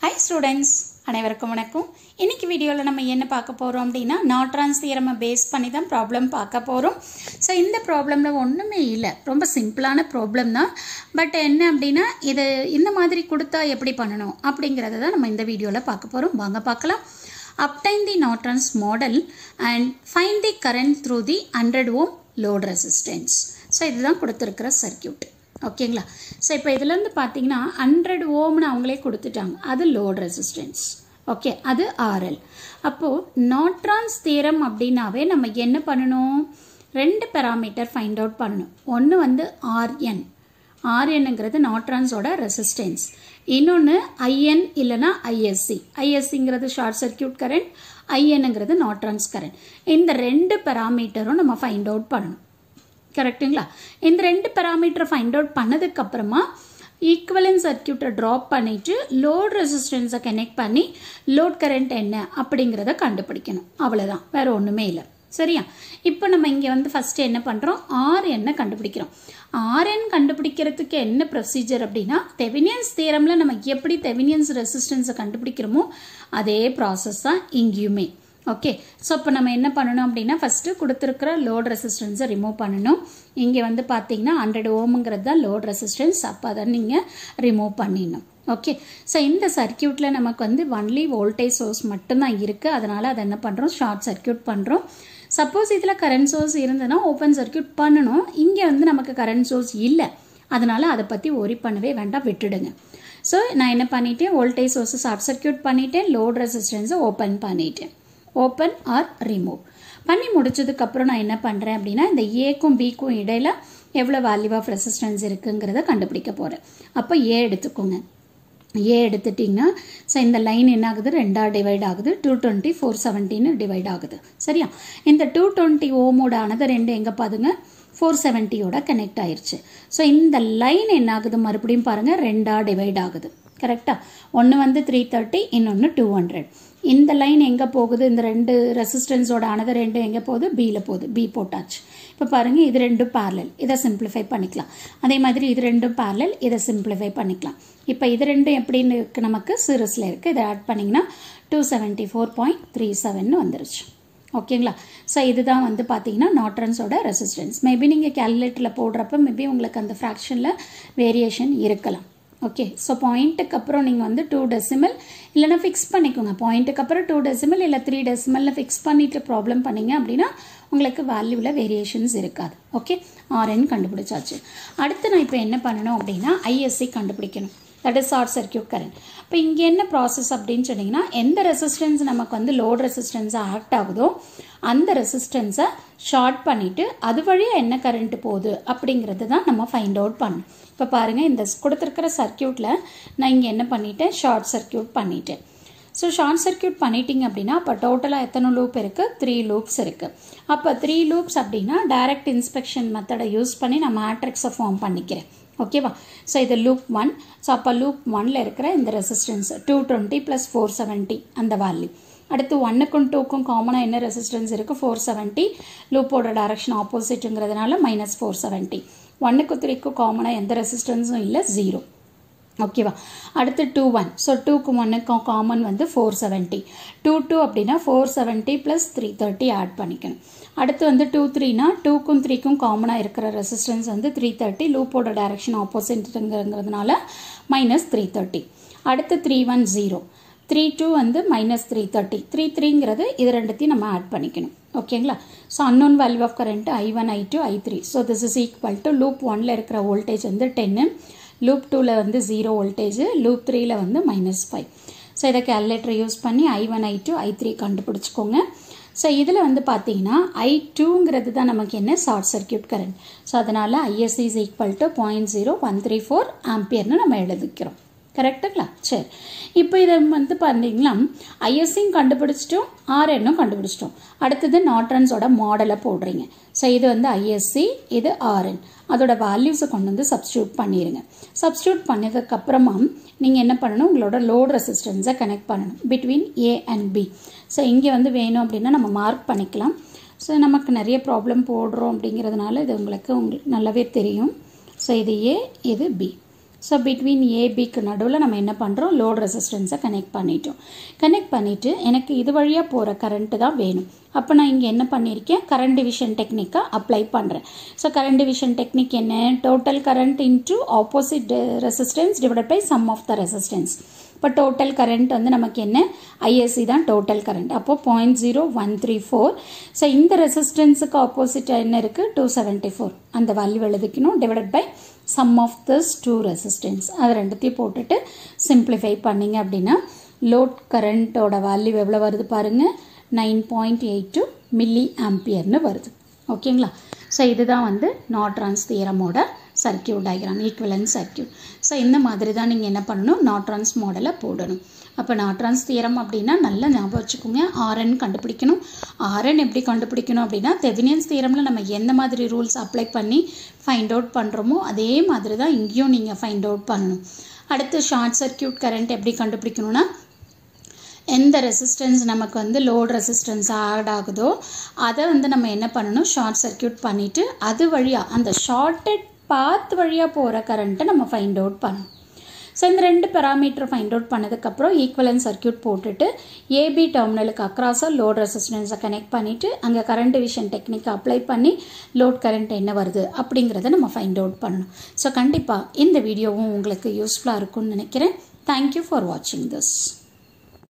Hi students, அனைவருக்கும் வணக்கம். இன்னைக்கு வீடியோல நம்ம என்ன பார்க்க போறோம் அப்படினா நார்டான்ஸ் தியரம் பேஸ் பண்ணி தான் ப்ராப்ளம் பார்க்க போறோம். சோ இந்த ப்ராப்ளம்ல ஒண்ணுமே இல்ல. ரொம்ப சிம்பிளான ப்ராப்ளம் தான். பட் என்ன அப்படினா இது இந்த மாதிரி கொடுத்தா எப்படி பண்ணனும் அப்படிங்கறத தான் நம்ம இந்த வீடியோல பார்க்க போறோம். வாங்க பார்க்கலாம். Obtain the Norton's model and find the current through the 100 ohm load resistance. So இதுதான் கொடுத்திருக்கிற சர்க்யூட். ஓகேங்களா. சோ இப்போ இதில இருந்து பாத்தீங்கன்னா 100 ஓம்னு அவங்களே கொடுத்துட்டாங்க. அது லோட் ரெசிஸ்டன்ஸ். ஓகே, அது RL. அப்போ நார்டான்ஸ் தியரம் அப்படினாவே நம்ம என்ன பண்ணனும்? ரெண்டு பாராமீட்டர் ஃபைண்ட் அவுட் பண்ணனும். ஒன்னு வந்து RN. RNங்கிறது நார்டான்ஸோட ரெசிஸ்டன்ஸ். இன்னொன்னு IN இல்லனா ISC. ISCங்கிறது ஷார்ட் சர்க்யூட் கரண்ட், INங்கிறது நார்டான்ஸ் கரண்ட். இந்த ரெண்டு பாராமீட்டரும் நம்ம ஃபைண்ட் அவுட் பண்ணனும். கரெக்ட்டுங்களா? இந்த ரெண்டு பாராமீட்டர் ஃபைண்ட் அவுட் பண்ணதுக்கு அப்புறமா ஈக்குவலன்ட் சர்க்யூட்டை டிராப் பண்ணிட்டு லோட் ரெசிஸ்டன்ஸை கனெக்ட் பண்ணி லோட் கரண்ட் என்ன அப்படிங்கறத கண்டுபிடிக்கணும். அவ்வளவுதான், வேற ஒண்ணுமே இல்லை. சரியா? இப்போ நம்ம இங்க வந்து ஃபர்ஸ்ட் என்ன பண்றோம்? RN கண்டுபிடிக்கிறோம். RN கண்டுபிடிக்கிறதுக்கு என்ன ப்ரொசீஜர் அப்படின்னா தெவினியன்ஸ் தியரம்ல நம்ம எப்படி தெவினியன்ஸ் ரெசிஸ்டன்ஸை கண்டுபிடிக்கிறோமோ அதே ப்ராசஸ் தான் இங்கேயுமே. ஓகே, ஸோ இப்போ நம்ம என்ன பண்ணணும் அப்படின்னா ஃபர்ஸ்ட் கொடுத்துருக்கிற லோட் ரெசிஸ்டன்ஸை ரிமூவ் பண்ணணும். இங்கே வந்து பார்த்தீங்கன்னா 100 ஓம்ங்கிறது தான் லோட் ரெசிஸ்டன்ஸ். அப்போ அதை நீங்கள் ரிமூவ் பண்ணிடணும். ஓகே, ஸோ இந்த சர்க்கியூட்டில் நமக்கு வந்து ஒன்லி வோல்டேஜ் சோர்ஸ் மட்டும்தான் இருக்குது. அதனால் அதை என்ன பண்ணுறோம்? ஷார்ட் சர்க்கியூட் பண்ணுறோம். சப்போஸ் இதில் கரண்ட் சோர்ஸ் இருந்ததுன்னா ஓப்பன் சர்க்கியூட் பண்ணணும். இங்கே வந்து நமக்கு கரண்ட் சோர்ஸ் இல்லை. அதனால் அதை பற்றி ஒரி பண்ணவே வேண்டாம், விட்டுடுங்க. ஸோ நான் என்ன பண்ணிட்டேன்? வோல்டேஜ் சோர்ஸை ஷார்ட் சர்க்கியூட் பண்ணிட்டேன், லோட் ரெசிஸ்டன்ஸை ஓப்பன் பண்ணிட்டேன். ஓப்பன் ஆர் ரிமூவ் பண்ணி முடிச்சதுக்கு அப்புறம் நான் என்ன பண்றேன் அப்படின்னா இந்த ஏக்கும் பிக்கும் இடையில எவ்வளவு வேல்யூ ஆஃப் ரெசிஸ்டன்ஸ் இருக்குங்கிறத கண்டுபிடிக்க போறேன். அப்போ ஏ எடுத்துக்கோங்க. ஏ எடுத்துட்டீங்கன்னா ஸோ இந்த லைன் என்ன ஆகுது? ரெண்டா டிவைட் ஆகுது. 220 470 டிவைட் ஆகுது. சரியா? இந்த 220 ஓமோட ஆனது ரெண்டு எங்க பாருங்க 470யோட கனெக்ட் ஆயிருச்சு. ஸோ இந்த லைன் என்ன ஆகுது? மறுபடியும் பாருங்க ரெண்டா டிவைட் ஆகுது. கரெக்டா? ஒன்னு வந்து 330, இன்னொன்னு 200. இந்த லைன் எங்க போகுது? இந்த ரெண்டு ரெசிஸ்டன்ஸோட ஆனது ரெண்டு எங்க போகுது? பில போகுது. பி போட்டாச்சு. இப்போ பாருங்க இது ரெண்டும் parallel. இதை சிம்பிளிஃபை பண்ணிக்கலாம். அதே மாதிரி இது ரெண்டும் parallel. இதை சிம்பிளிஃபை பண்ணிக்கலாம். இப்போ இது ரெண்டும் எப்படின்னு இருக்கு? நமக்கு சீரிஸ்ல இருக்கு. இதை ஆட் பண்ணீங்கன்னா 274.37 வந்துருச்சு. ஓகேங்களா? ஸோ இதுதான் வந்து பார்த்தீங்கன்னா நார்டான்ஸோட ரெசிஸ்டன்ஸ். மேபி நீங்கள் கேல்குலேட்டரில் போடுறப்ப மேபி உங்களுக்கு அந்த ஃப்ராக்ஷனில் வேரியேஷன் இருக்கலாம். ஓகே, ஸோ பாயிண்ட்டுக்கு அப்புறம் நீங்கள் வந்து 2 டெசிமல் இல்லைனா ஃபிக்ஸ் பண்ணிக்கோங்க. பாயிண்ட்டுக்கு அப்புறம் 2 டெசிமல் இல்லை 3 டெசிமலில் ஃபிக்ஸ் பண்ணிட்டு ப்ராப்ளம் பண்ணீங்க அப்படின்னா உங்களுக்கு வேல்யூவில் வேரியேஷன்ஸ் இருக்காது. ஓகே, RN கண்டுபிடிச்சாச்சு. அடுத்து நான் இப்போ என்ன பண்ணணும் அப்படின்னா ISC கண்டுபிடிக்கணும். That is short circuit current. இப்போ இங்கே என்ன ப்ராசஸ் அப்படின்னு சொன்னீங்கன்னா எந்த ரெசிஸ்டன்ஸ் நமக்கு வந்து லோட் ரெசிஸ்டன்ஸாக ஆக்ட் ஆகுதோ அந்த ரெசிஸ்டன்ஸை ஷார்ட் பண்ணிட்டு அது வழியாக என்ன கரண்ட் போகுது அப்படிங்கிறது தான் நம்ம ஃபைண்ட் அவுட் பண்ணணும். இப்போ பாருங்கள் இந்த கொடுத்துருக்கிற சர்க்கியூட்டில் நான் இங்கே என்ன பண்ணிட்டேன்? ஷார்ட் சர்க்கியூட் பண்ணிட்டேன். ஸோ ஷார்ட் சர்க்கியூட் பண்ணிட்டீங்க அப்படின்னா அப்போ டோட்டலாக எத்தனை லூப் இருக்குது? 3 லூப்ஸ் இருக்குது. அப்போ 3 லூப்ஸ் அப்படின்னா டைரக்ட் இன்ஸ்பெக்ஷன் மெத்தடை யூஸ் பண்ணி நான் மேட்ரிக்ஸை ஃபார்ம் பண்ணிக்கிறேன். ஓகேவா? ஸோ இது லூப் 1. ஸோ அப்போ லூப் 1ல் இருக்கிற இந்த ரெசிஸ்டன்ஸ் 220 + 470 அந்த வேல்யூ. அடுத்து 1க்கும் 2க்கும் காமனாக என்ன ரெசிஸ்டன்ஸ் இருக்குது? 470. லூப்போட டைரக்ஷன் ஆப்போசிட்டுங்கிறதுனால -470. 1க்கும் 3க்கும் காமனாக எந்த ரெசிஸ்டன்ஸும் இல்லை, 0. ஓகேவா? அடுத்து 2-1. ஸோ 2க்கும் 1க்கும் காமன் வந்து 470. 2-2 அப்படின்னா 470 + 330 ஆட் பண்ணிக்கணும். அடுத்து வந்து 2-3னா 2க்கும் 3க்கும் காமனாக இருக்கிற ரெசிஸ்டன்ஸ் வந்து 330. லூப்போட டைரக்ஷன் ஆப்போசிட்டுங்கிறதுனால -330. அடுத்து 3-1 0. 3-2 வந்து -330. 3-3ங்கிறது இது ரெண்டுத்தையும் நம்ம ஆட் பண்ணிக்கணும். ஓகேங்களா? So unknown value of current I1 I2 I3. So this is equal to loop 1ல் இருக்கிற வோல்டேஜ் வந்து 10, லூப் 2ல் வந்து 0 வோல்டேஜ், லூப் 3ல் வந்து -5. ஸோ இதை கேல்குலேட்டர் யூஸ் பண்ணி I1 I2 I3 கண்டுபிடிச்சிக்கோங்க. ஸோ இதில் வந்து பார்த்தீங்கன்னா I2ங்கிறது தான் நமக்கு என்ன? Short circuit current. ஸோ அதனால் ISC இஸ் ஈக்குவல் டு 0.0134 ஆம்பியர்னு நம்ம எழுதிக்கிறோம். கரெக்டுங்களா? சரி, இப்போ இதை வந்து பார்த்தீங்கன்னா ஐஎஸ்சியும் கண்டுபிடிச்சிட்டோம், RNும் கண்டுபிடிச்சிட்டோம். அடுத்தது நார்டான்ஸோட மாடலை போடுறீங்க. ஸோ இது வந்து ISC, இது RN. அதோட வேல்யூஸை கொண்டு வந்து சப்ஸ்டியூட் பண்ணிடுங்க. சப்ஸ்டியூட் பண்ணதுக்கப்புறமா நீங்கள் என்ன பண்ணணும்? உங்களோட லோட் ரெசிஸ்டன்ஸை கனெக்ட் பண்ணணும் between A and B. So இங்கே வந்து வேணும் அப்படின்னா நம்ம மார்க் பண்ணிக்கலாம். ஸோ நமக்கு நிறைய ப்ராப்ளம் போடுறோம் அப்படிங்கிறதுனால இது உங்களுக்கு நல்லாவே தெரியும். ஸோ இது A, இது B. ஸோ பிட்வீன் ஏபிக்கு நடுவில் நம்ம என்ன பண்ணுறோம், லோட் ரெசிஸ்டன்ஸை கனெக்ட் பண்ணிவிட்டு எனக்கு இது வழியாக போகிற கரண்ட்டு தான் வேணும். அப்போ நான் இங்கே என்ன பண்ணியிருக்கேன், கரண்ட் டிவிஷன் டெக்னிக்கை அப்ளை பண்ணுறேன். ஸோ கரண்ட் டிவிஷன் டெக்னிக் என்ன, total current into opposite resistance divided by sum of the resistance. இப்போ டோட்டல் கரண்ட் வந்து நமக்கு என்ன, ஐஎஸ்சி தான் டோட்டல் கரண்ட். அப்போது 0.0134. ஸோ இந்த ரெசிஸ்டன்ஸுக்கு ஆப்போசிட் என்ன இருக்குது, 274. அந்த வேல்யூ எழுதிக்கணும். Divided by sum of this two resistance. அது ரெண்டுத்தையும் போட்டுட்டு சிம்பிளிஃபை பண்ணிங்க அப்படின்னா லோட் கரண்ட்டோட வேல்யூ எவ்வளோ வருது பாருங்கள், 9.82 மில்லி ஆம்பியர்னு வருது. ஓகேங்களா. ஸோ இதுதான் வந்து நார்ட்ரான்ஸ் தியரமோட circuit diagram, equivalent circuit. So இந்த மாதிரி தான் நீங்கள் என்ன பண்ணணும், நார்ட்ரான்ஸ் மாடலை போடணும். அப்போ நார்ட்ரான்ஸ் தியரம் அப்படின்னா நல்லா ஞாபகம் வச்சுக்கோங்க, ஆர்என் கண்டுபிடிக்கணும். ஆர்என் எப்படி கண்டுபிடிக்கணும் அப்படின்னா, தெவினியன்ஸ் தியரமில் நம்ம எந்த மாதிரி ரூல்ஸ் அப்ளை பண்ணி ஃபைண்ட் அவுட் பண்ணுறோமோ அதே மாதிரி தான் இங்கேயும் நீங்கள் ஃபைண்ட் அவுட் பண்ணணும். அடுத்து ஷார்ட் சர்க்கியூட் கரண்ட் எப்படி கண்டுபிடிக்கணும்னா, எந்த ரெசிஸ்டன்ஸ் நமக்கு வந்து லோட் ரெசிஸ்டன்ஸ் ஆட் ஆகுதோ அதை வந்து நம்ம என்ன பண்ணணும், ஷார்ட் சர்க்கியூட் பண்ணிவிட்டு அது வழியாக அந்த ஷார்ட்டட் பாத் வழியாக போகிற கரண்ட்டை நம்ம ஃபைண்ட் அவுட் பண்ணணும். ஸோ இந்த ரெண்டு பெராமீட்டர் ஃபைண்ட் அவுட் பண்ணதுக்கப்புறம் ஈக்குவலன்ட் சர்க்கியூட் போட்டுட்டு ஏபி டெர்மினலுக்கு அக்ராஸாக லோட் ரெசிஸ்டன்ஸை கனெக்ட் பண்ணிவிட்டு அங்கே கரண்ட் டிவிஷன் டெக்னிக் அப்ளை பண்ணி லோட் கரண்ட் என்ன வருது அப்படிங்கிறத நம்ம ஃபைண்ட் அவுட் பண்ணணும். ஸோ கண்டிப்பாக இந்த வீடியோவும் உங்களுக்கு யூஸ்ஃபுல்லாக இருக்கும்னு நினைக்கிறேன். தேங்க்யூ ஃபார் வாட்சிங் திஸ்.